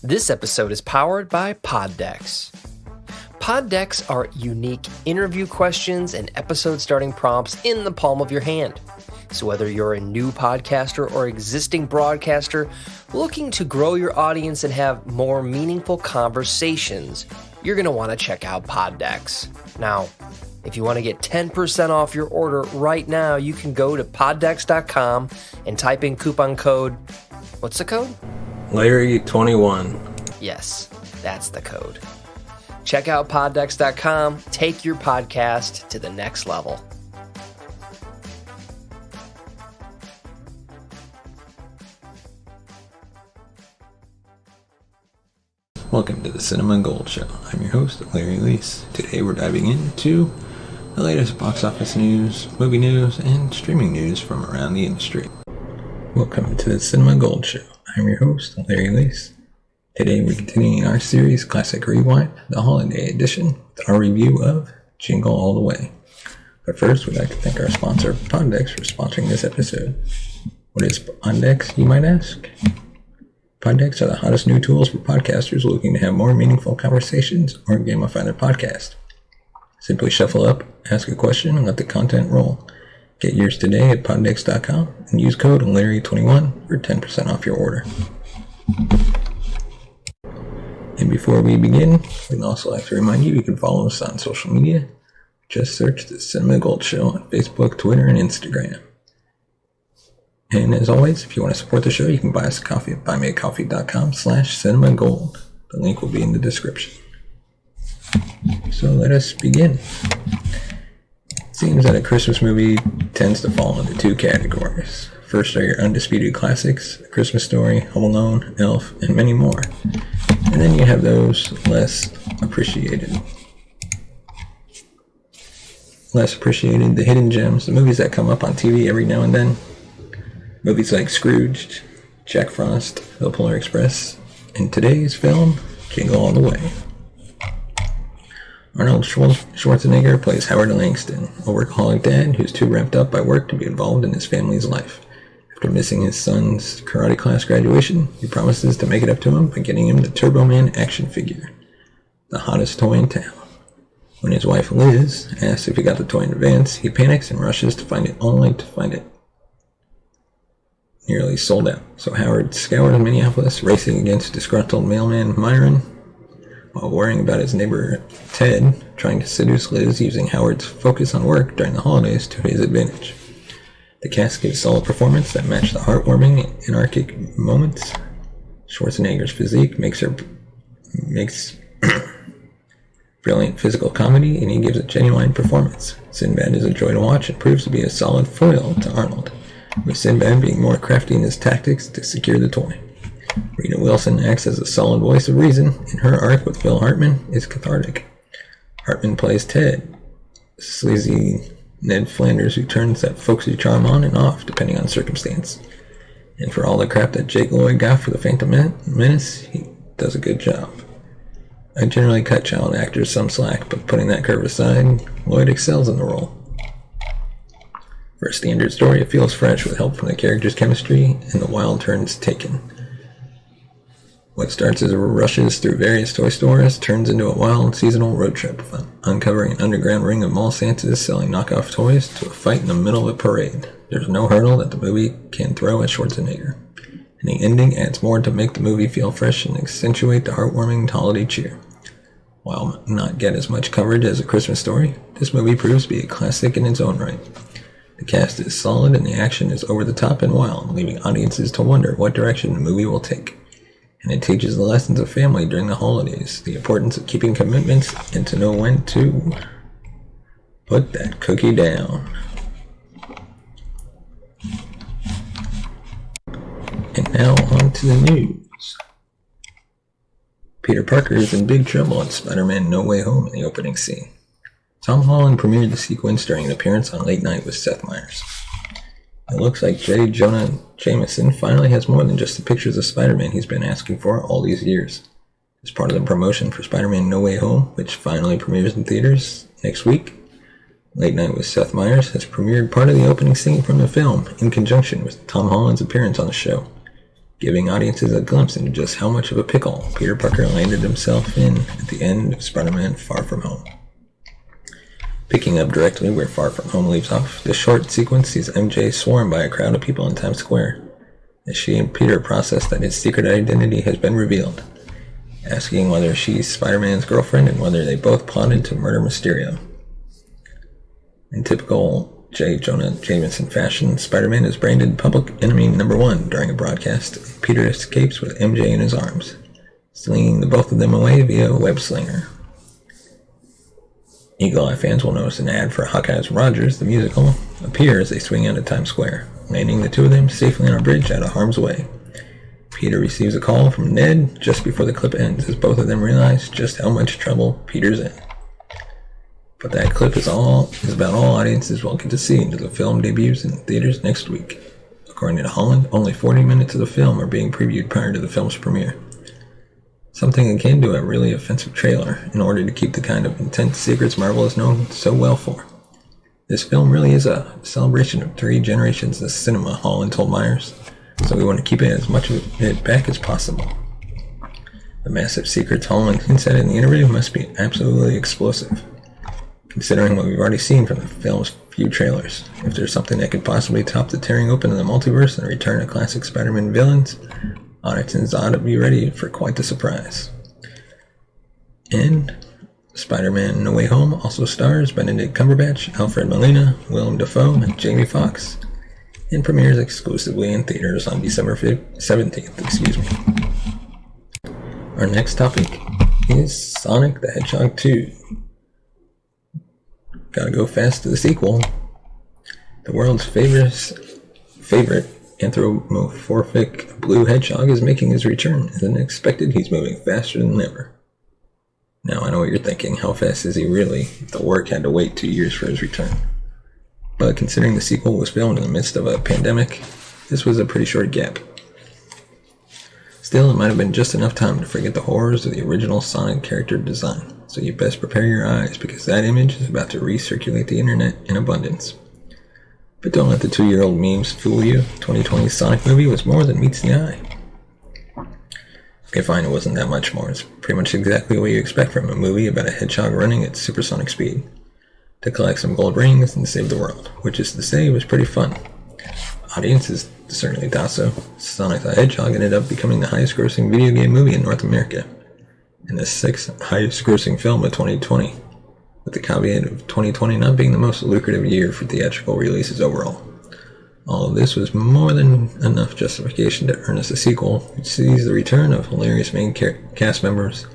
This episode is powered by Pod Decks. Pod Decks are unique interview questions and episode starting prompts in the palm of your hand. So whether you're a new podcaster or existing broadcaster looking to grow your audience and have more meaningful conversations, you're going to want to check out Pod Decks. Now, if you want to get 10% off your order right now, you can go to poddecks.com and type in coupon code. What's the code? Larry21. Yes, that's the code. Check out poddecks.com. Take your podcast to the next level. Welcome to the Cinema Gold Show. I'm your host, Larry Leese. Today we're diving into the latest box office news, movie news, and streaming news from around the industry. Welcome to the Cinema Gold Show. I'm your host, Larry Leese. Today we're continuing our series, Classic Rewind, the holiday edition, with our review of Jingle All The Way. But first, we'd like to thank our sponsor, Pod Decks, for sponsoring this episode. What is Pod Decks, you might ask? Pod Decks are the hottest new tools for podcasters looking to have more meaningful conversations or gamify their podcast. Simply shuffle up, ask a question, and let the content roll. Get yours today at poddecks.com and use code Larry21 for 10% off your order. And before we begin, we'd also like to remind you can follow us on social media. Just search the Cinema Gold Show on Facebook, Twitter, and Instagram. And as always, if you want to support the show, you can buy us a coffee at buymeacoffee.com/cinemagold. The link will be in the description. So let us begin. It seems that a Christmas movie tends to fall into two categories. First are your undisputed classics, A Christmas Story, Home Alone, Elf, and many more. And then you have those less appreciated, the hidden gems, the movies that come up on TV every now and then. Movies like Scrooged, Jack Frost, The Polar Express, and today's film, Jingle All The Way. Arnold Schwarzenegger plays Howard Langston, a workaholic dad who's too wrapped up by work to be involved in his family's life. After missing his son's karate class graduation, he promises to make it up to him by getting him the Turbo Man action figure, the hottest toy in town. When his wife Liz asks if he got the toy in advance, he panics and rushes to find it, only to find it nearly sold out. So Howard scours Minneapolis, racing against disgruntled mailman Myron, while worrying about his neighbor Ted, trying to seduce Liz using Howard's focus on work during the holidays to his advantage. The cast gives solid performance that match the heartwarming, anarchic moments. Schwarzenegger's physique makes brilliant physical comedy, and he gives a genuine performance. Sinbad is a joy to watch and proves to be a solid foil to Arnold, with Sinbad being more crafty in his tactics to secure the toy. Rita Wilson acts as a solid voice of reason, and her arc with Phil Hartman is cathartic. Hartman plays Ted, sleazy Ned Flanders who turns that folksy charm on and off depending on circumstance. And for all the crap that Jake Lloyd got for the Phantom Menace, he does a good job. I generally cut child actors some slack, but putting that curve aside, Lloyd excels in the role. For a standard story, it feels fresh with help from the characters' chemistry and the wild turns taken. What starts as rushes through various toy stores turns into a wild seasonal road trip, uncovering an underground ring of mall Santas selling knockoff toys to a fight in the middle of a parade. There's no hurdle that the movie can throw at Schwarzenegger, and the ending adds more to make the movie feel fresh and accentuate the heartwarming holiday cheer. While not get as much coverage as A Christmas Story, this movie proves to be a classic in its own right. The cast is solid and the action is over the top and wild, leaving audiences to wonder what direction the movie will take. And it teaches the lessons of family during the holidays, the importance of keeping commitments, and to know when to put that cookie down. And now on to the news. Peter Parker is in big trouble in Spiderman No Way Home in the opening scene. Tom Holland premiered the sequence during an appearance on Late Night with Seth Meyers. It looks like J. Jonah Jameson finally has more than just the pictures of Spider-Man he's been asking for all these years. As part of the promotion for Spider-Man No Way Home, which finally premieres in theaters next week, Late Night with Seth Meyers has premiered part of the opening scene from the film in conjunction with Tom Holland's appearance on the show. giving audiences a glimpse into just how much of a pickle Peter Parker landed himself in at the end of Spider-Man Far From Home. Picking up directly where Far From Home leaves off, the short sequence sees MJ swarmed by a crowd of people in Times Square as she and Peter process that his secret identity has been revealed, asking whether she's Spider-Man's girlfriend and whether they both plotted to murder Mysterio. In typical J. Jonah Jameson fashion, Spider-Man is branded public enemy number 1 during a broadcast. Peter escapes with MJ in his arms, slinging the both of them away via a web slinger. Eagle Eye fans will notice an ad for Hawkeye's Rogers, the musical, appear as they swing out of Times Square, landing the two of them safely on a bridge out of harm's way. Peter receives a call from Ned just before the clip ends, as both of them realize just how much trouble Peter's in. But that clip is about all audiences will get to see until the film debuts in theaters next week. According to Holland, only 40 minutes of the film are being previewed prior to the film's premiere. Something akin to a really offensive trailer, in order to keep the kind of intense secrets Marvel is known so well for. This film really is a celebration of 3 generations of cinema, Holland told Myers, so we want to keep as much of it back as possible. The massive secrets Holland hints at in the interview must be absolutely explosive, considering what we've already seen from the film's few trailers. If there's something that could possibly top the tearing open of the multiverse and return of classic Spider-Man villains, audiences ought to be ready for quite the surprise. And Spider-Man No Way Home also stars Benedict Cumberbatch, Alfred Molina, Willem Dafoe, and Jamie Foxx, and premieres exclusively in theaters on December 17th. Our next topic is Sonic the Hedgehog 2. Gotta go fast to the sequel. The world's favorite anthropomorphic blue hedgehog is making his return. As unexpected, he's moving faster than ever. Now, I know what you're thinking. How fast is he really? The work had to wait 2 years for his return. But considering the sequel was filmed in the midst of a pandemic, this was a pretty short gap. Still, it might have been just enough time to forget the horrors of the original Sonic character design, so you best prepare your eyes because that image is about to recirculate the internet in abundance. But don't let the 2-year-old memes fool you. 2020's Sonic movie was more than meets the eye. Okay, fine, it wasn't that much more. It's pretty much exactly what you expect from a movie about a hedgehog running at supersonic speed to collect some gold rings and save the world, which is to say it was pretty fun. Audiences certainly thought so. Sonic the Hedgehog ended up becoming the highest grossing video game movie in North America, and the 6th highest grossing film of 2020, with the caveat of 2020 not being the most lucrative year for theatrical releases overall. All of this was more than enough justification to earn us a sequel, which sees the return of hilarious main cast members: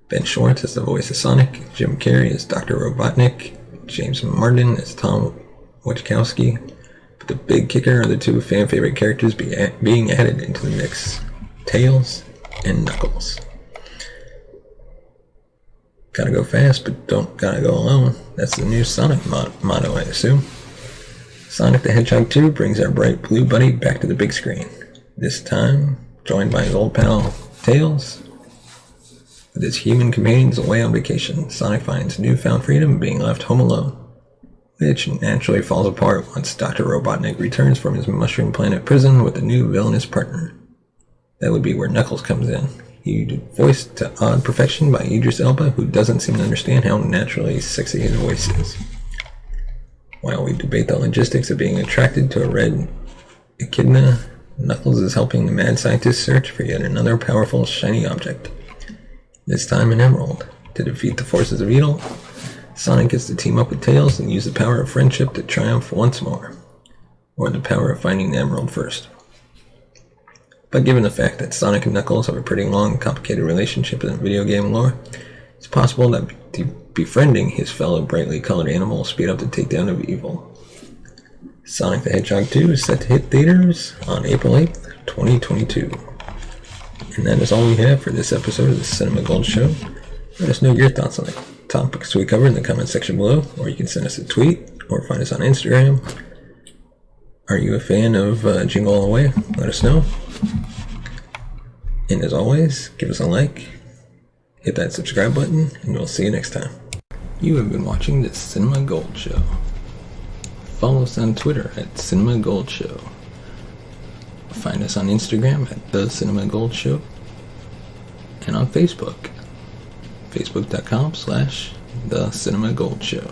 Ben Schwartz as the voice of Sonic, Jim Carrey as Dr. Robotnik, James Martin as Tom Wachowski. But the big kicker are the 2 fan-favorite characters being added into the mix: Tails and Knuckles. Gotta go fast, but don't gotta go alone. That's the new Sonic motto, I assume. Sonic the Hedgehog 2 brings our bright blue buddy back to the big screen. This time, joined by his old pal, Tails. With his human companions away on vacation, Sonic finds newfound freedom being left home alone, which naturally falls apart once Dr. Robotnik returns from his Mushroom Planet prison with a new villainous partner. That would be where Knuckles comes in. He voiced to odd perfection by Idris Elba, who doesn't seem to understand how naturally sexy his voice is. While we debate the logistics of being attracted to a red echidna, Knuckles is helping the mad scientist search for yet another powerful, shiny object. This time an emerald. To defeat the forces of evil, Sonic gets to team up with Tails and use the power of friendship to triumph once more. Or the power of finding the emerald first. But given the fact that Sonic and Knuckles have a pretty long, complicated relationship in video game lore, it's possible that befriending his fellow brightly colored animal will speed up the takedown of evil. Sonic the Hedgehog 2 is set to hit theaters on April 8th, 2022. And that is all we have for this episode of the Cinema Gold Show. Let us know your thoughts on the topics we covered in the comment section below, or you can send us a tweet, or find us on Instagram. Are you a fan of Jingle All The Way? Let us know. And as always, give us a like, hit that subscribe button, and we'll see you next time. You have been watching the Cinema Gold Show. Follow us on Twitter at Cinema Gold Show. Find us on Instagram at The Cinema Gold Show and on Facebook, facebook.com/The Cinema Gold Show.